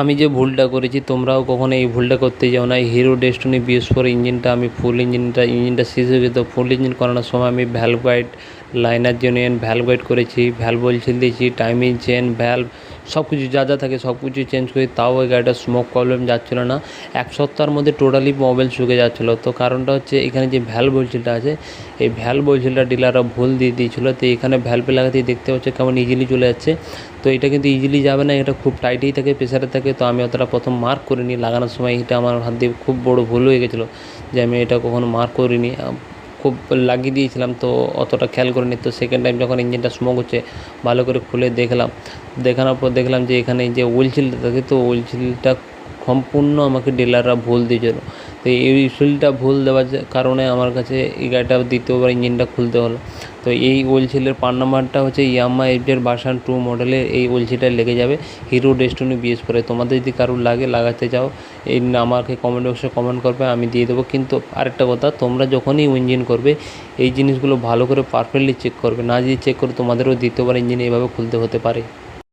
আমি যে ভুলটা করেছি তোমরাও কখনো এই ভুলটা করতে যাও না। এই হিরো ডেস্টিনি BS4 ইঞ্জিনটা আমি ইঞ্জিনটা শেষ হয়ে যেত, ফুল ইঞ্জিন করানোর সময় আমি valve guide, liner genuine valve guide করেছি, ভ্যালভ অয়েল ছিল দিয়েছি, টাইমিং চেন, ভ্যালভ সব কিছু যা যা থাকে সব কিছু চেঞ্জ করি, তাও ওই গাড়িটার স্মোক প্রবলেম যাচ্ছিলো না। এক সপ্তাহের মধ্যে টোটালি মোবিল শুকে যাচ্ছিলো। তো কারণটা হচ্ছে এখানে যে ভ্যালভ অয়েলটা আছে, এই ভ্যালভ অয়েলটা ডিলাররা ভুল দিয়ে দিয়েছিলো। তো এখানে ভ্যালভে লাগাতেই দেখতে পাচ্ছে কেমন ইজিলি চলে যাচ্ছে। তো এটা কিন্তু ইজিলি যাবে না, এটা খুব টাইটেই থাকে, প্রেসারে থাকে। তো আমি অতটা প্রথম মার্ক করিনি লাগানোর সময়, এটা আমার হাত দিয়ে খুব বড় ভুল হয়ে গেছিলো যে আমি এটা কখনো মার্ক করিনি, খুব লাগিয়ে দিয়েছিলাম, তো অতটা খেয়াল করিনি। তো সেকেন্ড টাইম যখন ইঞ্জিনটা স্মোক হচ্ছে ভালো করে খুলে দেখানোর পর দেখলাম যে এখানে যে ওয়েল সিলটা থাকে, তো ওয়েল সিলটা সম্পূর্ণ আমাকে ডিলাররা ভুল দিয়েছিলো। তো এই সিলটা ভুল দেওয়ার কারণে আমার কাছে এই গাড়িটা দ্বিতীয়বার ইঞ্জিনটা খুলতে হলো। তো এই ওয়েল সিলের পার্ট নাম্বারটা হচ্ছে ইয়ামাহা এফজেড ভার্সন 2 মডেলের এই ওয়েল সিলটা লেগে যাবে হিরো ডেস্টিনি BS4। তোমাদের যদি কারোর লাগাতে চাও এই আমাকে কমেন্ট বক্সে কমেন্ট করবে, আমি দিয়ে দেবো। কিন্তু আরেকটা কথা, তোমরা যখনই ইঞ্জিন করবে এই জিনিসগুলো ভালো করে পারফেক্টলি চেক করবে, না যদি চেক করো তোমাদেরও দ্বিতীয়বার ইঞ্জিন এইভাবে খুলতে হতে পারে।